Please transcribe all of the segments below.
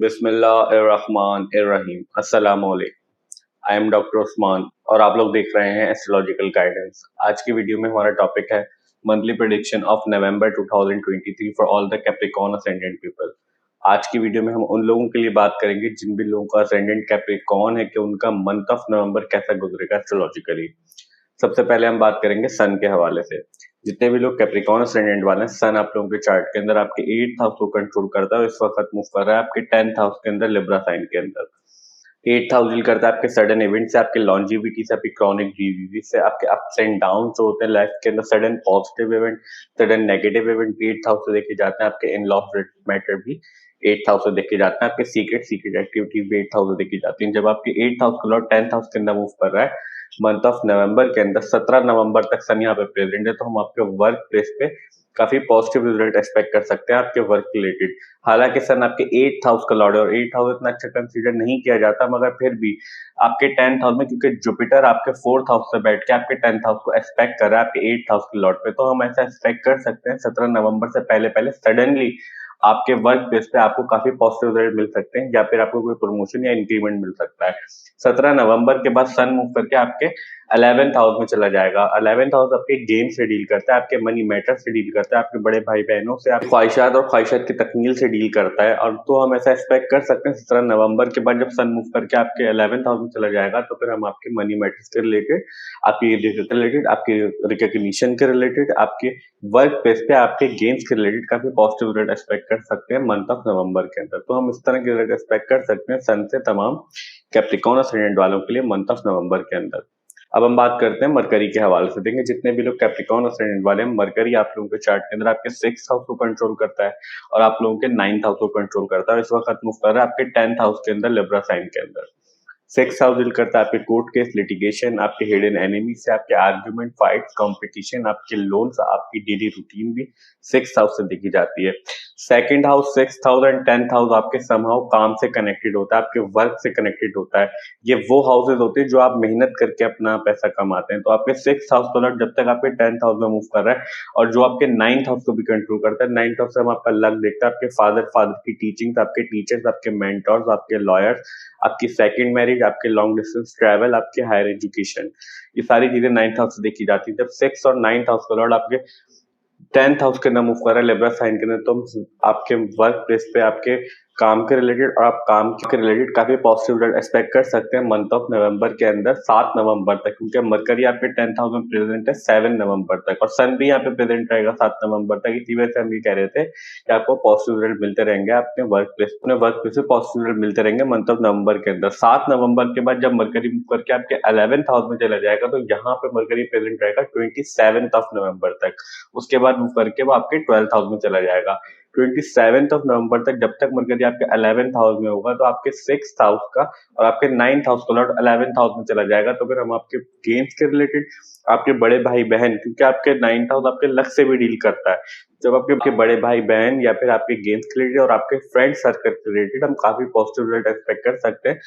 बिस्मिल्लाहिर्रहमानिर्रहीम। अस्सलामुअलैकुम। I am doctor Usman और आप लोग देख रहे हैं एस्ट्रोलॉजिकल गाइडेंस। आज की वीडियो में हमारा टॉपिक है monthly prediction of November 2023 for all the Capricorn ascendant people. आज की वीडियो में हम उन लोगों के लिए बात करेंगे जिन भी लोगों का असेंडेंट कैप्रिकॉर्न है कि उनका मंथ ऑफ नवंबर कैसा गुजरेगा एस्ट्रोलॉजिकली। सबसे पहले हम बात करेंगे सन के हवाले से। जितने भी लोग कैप्रिकॉर्न असेंडेंट वाले हैं, सन आप लोगों के चार्ट के अंदर आपके 8th हाउस को कंट्रोल करता है और इस वक्त मूव कर रहा है आपके 10th हाउस के अंदर लिब्रा साइन के अंदर। 8th हाउस डील करता है आपके सडन इवेंट से, आपके लॉन्जिविटी से, आपकी क्रॉनिक डिजीज से, आपके अप्स एंड डाउन जो होते हैं लाइफ के अंदर, sudden positive event, sudden negative event भी 8th हाउस से देखे जाते हैं। आपके इन लॉस मैटर भी 8th हाउस से देखे जाते हैं। आपके सीक्रेट एक्टिविटीज भी 8th हाउस से देखी जाती हैं। जब आपके 8th हाउस का लॉर्ड 10th हाउस के अंदर मूव कर रहा है मंथ ऑफ नवंबर के अंदर, 17 नवंबर तक सन यहाँ पे प्रेजेंट है, तो हम आपके वर्क प्लेस पे काफी पॉजिटिव रिजल्ट एक्सपेक्ट कर सकते हैं आपके वर्क रिलेटेड। हालांकि सन आपके 8th हाउस का लॉर्ड है और 8th हाउस इतना अच्छा कंसीडर नहीं किया जाता, मगर फिर भी आपके 10th हाउस में, क्योंकि जुपिटर आपके 4th हाउस से बैठ के आपके 10th हाउस को एक्सपेक्ट कर रहा है आपके 8th हाउस के लॉर्ड पे, तो हम ऐसा एक्सपेक्ट कर सकते हैं 17 नवंबर से पहले पहले सडनली आपके वर्क प्लेस पे आपको काफी पॉजिटिव रिजल्ट मिल सकते हैं, या फिर आपको कोई प्रमोशन या इंक्रीमेंट मिल सकता है। 17 नवंबर के बाद सन मूव करके आपके 11th हाउस में चला जाएगा। 11th हाउस आपके गेम से डील करता है, आपके मनी मैटर से डील करता है, आपके बड़े भाई बहनों से, आप ख्वाहिशात और ख्वाहिशात की तकमील से डील करता है। और तो हम ऐसा एक्सपेक्ट कर सकते हैं 17 नवंबर के बाद जब सन मूव करके आपके 11th हाउस में चला जाएगा, तो फिर हम आपके मनी मैटर्स के रिलेटेड, आपकी रिलेटेड, आपके रिकॉग्निशन के रिलेटेड, आपके वर्क प्लेस पे आपके गेम्स के रिलेटेड काफी पॉजिटिव रिजल्ट एक्सपेक्ट कर सकते हैं मंथ ऑफ नवंबर के अंदर। तो हम इस तरह के रिजल्ट एक्सपेक्ट कर सकते हैं सन से तमाम कैप्रिकॉर्न असेंडेंट वालों के लिए मंथ ऑफ नवंबर के अंदर। अब हम बात करते हैं मरकरी के हवाले से। देखें, जितने भी लोग कैप्रिकॉर्न असेंडेंट वाले हैं, मरकरी आप लोगों के चार्ट के अंदर आपके 6th हाउस को कंट्रोल करता है और आप लोगों के 9th हाउस को कंट्रोल करता है। इस वक्त मूव कर रहा है आपके 10th हाउस के अंदर लिब्रा साइन के अंदर। 6th हाउस डील करता है आपके कोर्ट केस, लिटिगेशन, आपके हिडन एनिमी से, आपके आर्ग्यूमेंट, फाइट्स, कंपटीशन, आपके लोन्स, आपकी डेली रूटीन भी 6th हाउस से देखी जाती है। Second house, 6th house and 10th house आपके समहाउ काम से कनेक्टेड होता है, आपके वर्क से कनेक्टेड होता है। ये वो हाउसेज होते हैं जो आप मेहनत करके अपना पैसा कमाते हैं। तो आपके 6th हाउस का लॉर्ड जब तक आपके 10th हाउस में मूव कर रहा है और जो आपके 9th हाउस को भी कंट्रोल करता है, 9th हाउस से हम आपका लक देखता है, आपके फादर की टीचिंग, आपके टीचर्स, आपके मेंटर्स, आपके लॉयर्स, आपकी सेकंड मैरिज, आपके लॉन्ग डिस्टेंस ट्रैवल, आपके हायर एजुकेशन, ये सारी चीजें 9th हाउस से देखी जाती है। जब 6th और 9th हाउस का लॉर्ड आपके 10th हाउस के अंदर मूव कर रहा है लिब्रा साइन के अंदर, तो हम आपके वर्क प्लेस पे आपके काम के रिलेटेड और आप काम के रिलेटेड काफी पॉजिटिव रिजल्ट एक्सपेक्ट कर सकते हैं मंथ ऑफ नवंबर के अंदर 7 नवंबर तक, क्योंकि मरकरी आपके 10th हाउस में प्रेजेंट है 7 नवंबर तक और सन भी यहाँ पे प्रेजेंट रहेगा 7 नवंबर तक। इसी वजह से हम ये कह रहे थे कि आपको पॉजिटिव रिजल्ट मिलते रहेंगे अपने वर्क प्लेस से पॉजिटिव रिजल्ट मिलते रहेंगे मंथ ऑफ नवंबर के अंदर। 7 नवंबर के बाद जब मरकरी मूव करके आपके 11th हाउस में चला जाएगा, तो यहाँ पे मरकरी प्रेजेंट रहेगा 27th ऑफ नवंबर तक। उसके बाद मूव करके वो आपके 12th हाउस में चला जाएगा 27th ऑफ नवंबर तक। जब तक मरकरी आपके 11th हाउस में होगा, तो आपके 6th हाउस का और आपके 9th हाउस का लॉर्ड 11th हाउस में चला जाएगा, तो फिर हम आपके गेम्स के रिलेटेड, आपके बड़े भाई बहन, क्योंकि आपके 9th हाउस आपके लक से भी डील करता है, जब आपके बड़े भाई बहन या फिर आपके गेम्स के रिलेटेड और आपके फ्रेंड सर्कल के रिलेटेड हम काफी पॉजिटिव रिजल्ट एक्सपेक्ट कर सकते हैं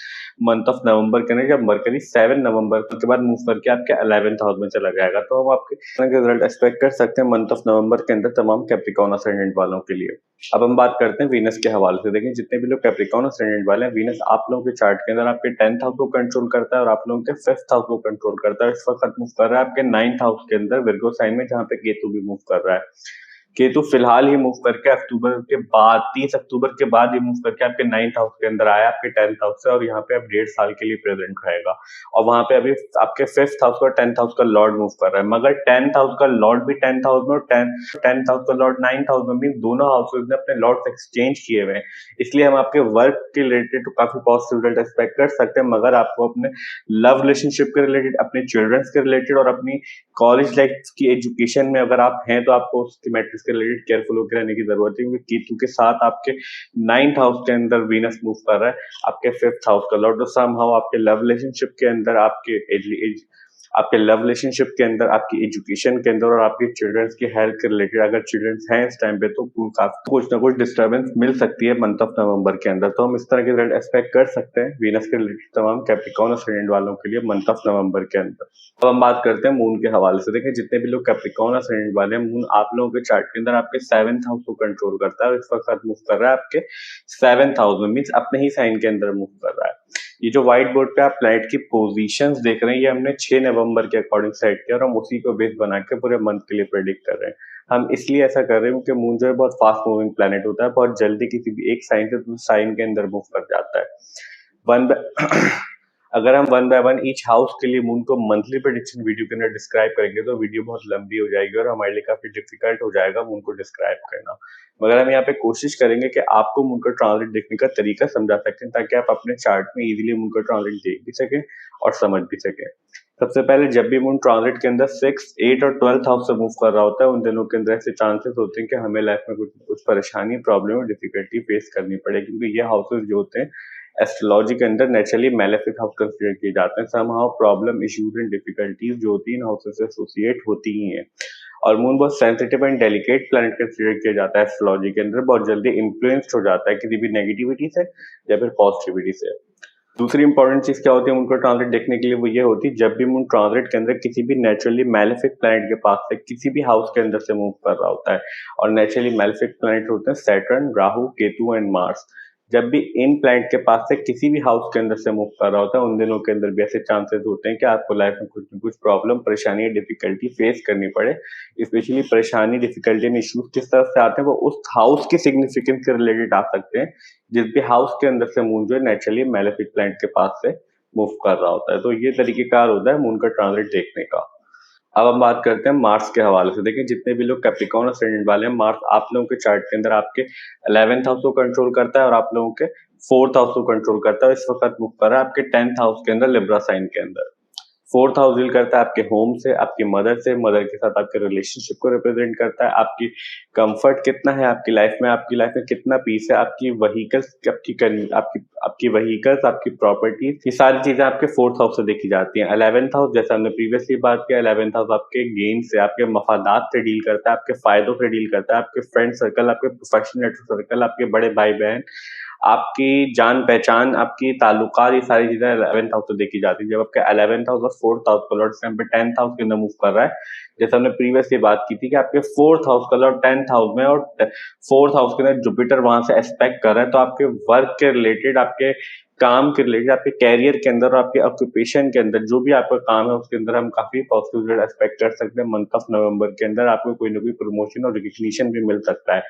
मंथ ऑफ नवंबर के अंदर, जब मरकरी 7 नवंबर के बाद मूव करके आपके 11th हाउस में चला जाएगा। तो हम आपके रिजल्ट एक्सपेक्ट कर सकते हैं मंथ ऑफ नवंबर के अंदर तमाम कैप्रिकॉर्न असेंडेंट वालों के लिए। अब हम बात करते हैं वीनस के हवाले से। देखें, जितने भी लोग कैप्रिकॉर्न असेंडेंट वाले हैं, वीनस आप लोगों के चार्ट के अंदर आपके 10th हाउस को कंट्रोल करता है और आप लोगों के 5th हाउस को कंट्रोल करता है। इस वक्त मूव कर रहा है आपके 9th हाउस के अंदर विर्गो साइन में, जहां पे केतु भी मूव कर रहा है। केतु फिलहाल ही मूव करके अक्टूबर के बाद, 30 अक्टूबर के बाद ही मूव करके आपके 9th हाउस के अंदर आया आपके 10th हाउस से, और यहाँ पे अब 1.5 साल के लिए प्रेजेंट रहेगा। और वहां पे अभी आपके 5th हाउस और 10th हाउस का लॉर्ड मूव कर रहा है, मगर 10th हाउस का लॉर्ड भी 10th हाउस में और 10th हाउस का लॉर्ड 9th हाउस में भी, दोनों हाउसेज ने अपने लॉर्ड्स एक्सचेंज किए हुए हैं। इसलिए हम आपके वर्क के रिलेटेड तो काफी पॉजिटिव रिजल्ट एक्सपेक्ट कर सकते हैं, मगर आपको अपने लव रिलेशनशिप के रिलेटेड, अपने चिल्ड्रंस के रिलेटेड और अपनी कॉलेज लाइफ की एजुकेशन में अगर आप हैं, तो आपको उसकी मैट्रिक्स के रिलेटेड केयरफुल होकर रहने की जरूरत है, क्योंकि केतु के साथ आपके 9th हाउस के अंदर वीनस मूव कर रहा है आपके 5th हाउस का लॉर्ड, तो समहाउ आपके लव रिलेशनशिप के अंदर, आपके आपके लव रिलेशनशिप के अंदर, आपकी एजुकेशन के अंदर और आपके चिल्ड्रंस की हेल्थ के रिलेटेड अगर चिल्ड्रंस हैं इस टाइम पे तो काफी कुछ ना कुछ डिस्टर्बेंस मिल सकती है मंथ ऑफ नवंबर के अंदर। तो हम इस तरह के रिजल्ट एक्सपेक्ट कर सकते हैं वीनस के रिलेटेड तमाम कैप्रिकॉर्न असेंडेंट वालों के लिए मंथ ऑफ नवंबर के अंदर। अब हम बात करते हैं मून के हवाले से। देखें, जितने भी लोग कैप्रिकॉर्न असेंडेंट वाले हैं, मून आप लोगों के चार्ट के अंदर आपके 7th हाउस को कंट्रोल करता है और इस वक्त मूव कर रहा है आपके 7th हाउस में, मींस अपने ही साइन के अंदर मूव कर रहा है। ये जो व्हाइट बोर्ड पे आप प्लैनेट की पोजीशंस देख रहे हैं, ये हमने 6 नवंबर के अकॉर्डिंग सेट किया और हम उसी को बेस बना के पूरे मंथ के लिए प्रेडिक्ट कर रहे हैं। हम इसलिए ऐसा कर रहे हैं क्योंकि मून जो है बहुत फास्ट मूविंग प्लैनेट होता है, बहुत जल्दी किसी भी एक साइन से दूसरे साइन के अंदर मूव कर जाता है। अगर हम 1 बाय 1 ईच हाउस के लिए मून को मंथली प्रेडिक्शन वीडियो के अंदर डिस्क्राइब करेंगे तो वीडियो बहुत लंबी हो जाएगी और हमारे लिए काफी डिफिकल्ट हो जाएगा मून को डिस्क्राइब करना। मगर हम यहाँ पे कोशिश करेंगे कि आपको मून का ट्रांजिट देखने का तरीका समझा सकें ताकि आप अपने चार्ट में इजीली मून का ट्रांजिट देख भी सकें और समझ भी सकें। सबसे पहले जब भी मून ट्रांजिट के अंदर 6, 8 और 12th हाउस से मूव कर रहा होता है, उन दिनों के अंदर ऐसे चांसेस होते हैं कि हमें लाइफ में कुछ परेशानी, प्रॉब्लम और डिफिकल्टी फेस करनी पड़े, क्योंकि ये हाउसेस जो होते हैं एस्ट्रोलॉजी के अंदर नेचुरली मैलेफिक हाउस कंसीडर किए जाते हैं। Somehow problem, issues and difficulties जो होती है इन हाउसेस से एसोसिएट होती ही हैं। और मून बहुत sensitive and delicate planet consider किया जाता है एस्ट्रोलॉजी के अंदर, बहुत जल्दी इन्फ्लुएंस्ड हो जाता है किसी भी नेगेटिविटी से या फिर पॉजिटिविटी से। दूसरी इंपॉर्टेंट चीज क्या होती है मून को ट्रांजिट देखने के लिए, वो ये होती है जब भी मून ट्रांजिट के अंदर किसी भी नेचुरली मैलेफिक प्लैनेट के पास से किसी भी हाउस के अंदर से मूव कर रहा होता है। और नेचुरली मैलेफिक प्लैनेट होते हैं Saturn, Rahu, Ketu and Mars. जब भी इन प्लैनेट के पास से किसी भी हाउस के अंदर से मूव कर रहा होता है, उन दिनों के अंदर भी ऐसे चांसेस होते हैं कि आपको लाइफ में कुछ न कुछ प्रॉब्लम, परेशानी या डिफिकल्टी फेस करनी पड़े। स्पेशली परेशानी, डिफिकल्टी एंड इश्यूज किस तरफ से आते हैं वो उस हाउस की सिग्निफिकेंस के रिलेटेड आ सकते हैं जिस भी हाउस के अंदर से मून जो है नेचुरली मैलेफिक प्लैनेट के पास से मूव कर रहा होता है। तो ये तरीकेकार होता है मून का ट्रांजिट देखने का। अब हम बात करते हैं मार्स के हवाले से। देखिए, जितने भी लोग कैप्रिकॉर्न असेंडेंट वाले हैं, मार्स आप लोगों के चार्ट के अंदर आपके 11th हाउस को कंट्रोल करता है और आप लोगों के 4th हाउस को कंट्रोल करता है। इस वक्त मूव कर रहा है आपके 10th हाउस के अंदर, लिब्रा साइन के अंदर। 4th हाउस डील करता है आपके होम से, आपकी मदर से, मदर के साथ आपके रिलेशनशिप को रिप्रेजेंट करता है, आपकी कंफर्ट कितना है आपकी लाइफ में कितना पीस है, आपकी व्हीकल्स, आपकी व्हीकल्स, आपकी प्रॉपर्टीज, ये सारी चीजें आपके 4th हाउस से देखी जाती हैं। 11th हाउस, जैसा हमने प्रीवियसली बात किया, 11th हाउस आपके गेन से, आपके मफादात से डील करता है, आपके फायदों से डील करता है, आपके फ्रेंड सर्कल, आपके प्रोफेशनल नेटवर्क सर्कल, आपके बड़े भाई बहन, आपकी जान पहचान, आपकी ताल्लुकात, ये सारी चीजें 11th हाउस से देखी जाती है। जब आपके 11th हाउस और 4th हाउस का लॉर्ड इस टाइम पे 10th हाउस के अंदर मूव कर रहा है, जैसे हमने प्रीवियसली बात की थी कि आपके 4th हाउस का लॉर्ड 10th हाउस में और 4th हाउस के अंदर जुपिटर वहां से एस्पेक्ट कर रहा है, तो आपके वर्क के रिलेटेड, आपके काम के रिलेटेड, आपके कैरियर के अंदर और आपके ऑक्यूपेशन के अंदर जो भी आपका काम है उसके अंदर हम काफी पॉजिटिव रिजल्ट एक्सपेक्ट कर सकते हैं। मंथ ऑफ नवंबर के अंदर आपको कोई ना कोई प्रमोशन और रिकग्निशन भी मिल सकता है।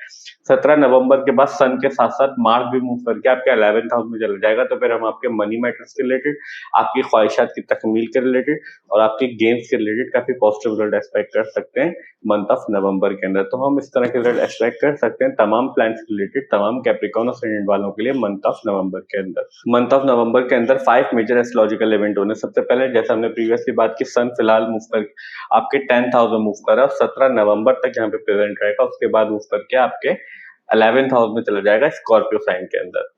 17 नवंबर के बाद सन के साथ साथ मार्स भी मूव करके आपके 11th हाउस में चला जाएगा, तो फिर हम आपके मनी मैटर्स के रिलेटेड, आपकी ख्वाहिशात की तकमील के रिलेटेड और आपके गेम्स के रिलेटेड काफी पॉजिटिव रिजल्ट एक्सपेक्ट कर सकते हैं मंथ ऑफ नवंबर के अंदर। तो हम इस तरह के रिजल्ट एक्सपेक्ट कर सकते हैं तमाम प्लैनेट्स से रिलेटेड, तमाम कैप्रिकॉर्न असेंडेंट वालों के लिए मंथ ऑफ नवंबर के अंदर। मंथ ऑफ नवंबर के अंदर 5 मेजर एस्ट्रोलॉजिकल इवेंट होने। सबसे पहले, जैसा हमने प्रीवियसली बात की, सन फिलहाल मूव कर आपके 10th हाउस में मूव कर रहा है, 17 नवंबर तक यहाँ पे प्रेजेंट रहेगा। उसके बाद मूव करके आपके 11th हाउस में चला जाएगा स्कॉर्पियो साइन के अंदर।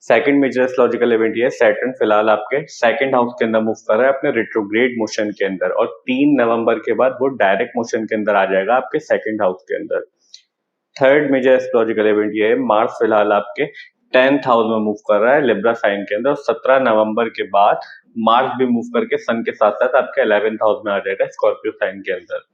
सेकंड मेजर एस्ट्रोलॉजिकल इवेंट ये सैटर्न फिलहाल आपके 2nd हाउस के अंदर मूव कर रहा है अपने रेट्रोग्रेड मोशन के अंदर, और 3 नवंबर के बाद वो डायरेक्ट मोशन के अंदर आ जाएगा आपके 2nd हाउस के अंदर। थर्ड मेजर एस्ट्रोलॉजिकल इवेंट ये है, मार्स फिलहाल आपके 10th हाउस में मूव कर रहा है लिब्रा साइन के अंदर, और 17 नवंबर के बाद मार्स भी मूव करके सन के साथ साथ आपके 11th हाउस में आ जाएगा स्कॉर्पियो साइन के अंदर।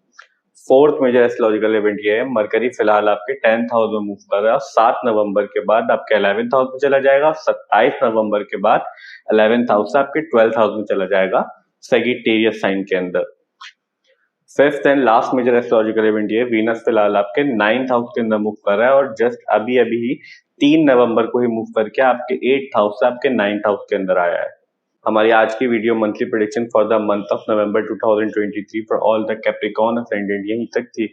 फोर्थ मेजर एस्ट्रोलॉजिकल इवेंट ये है, मरकरी फिलहाल आपके 10th हाउस में मूव कर रहा है, 7 नवंबर के बाद आपके 11th हाउस में चला जाएगा, 27 नवंबर के बाद 11th हाउस से आपके 12th हाउस में चला जाएगा सेजिटेरियस साइन के अंदर। Fifth and last major astrological event ये, वीनस फिलहाल आपके 9th हाउस के अंदर मूव कर रहा है, और जस्ट अभी ही 3 नवंबर को ही मूव करके आपके 8th हाउस से आपके 9th हाउस के अंदर आया है। हमारी आज की video monthly prediction for the month of November 2023 for all the Capricorn ascendant यहीं तक थी।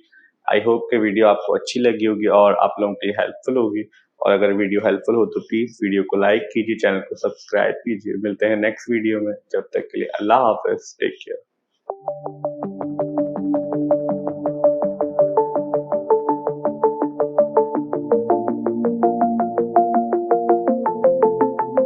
आई होप कि वीडियो आपको अच्छी लगी होगी और आप लोगों के लिए हेल्पफुल होगी, और अगर वीडियो हेल्पफुल हो तो प्लीज वीडियो को लाइक कीजिए, चैनल को सब्सक्राइब कीजिए। मिलते हैं नेक्स्ट वीडियो में, जब तक के लिए अल्लाह हाफिज, टेक केयर।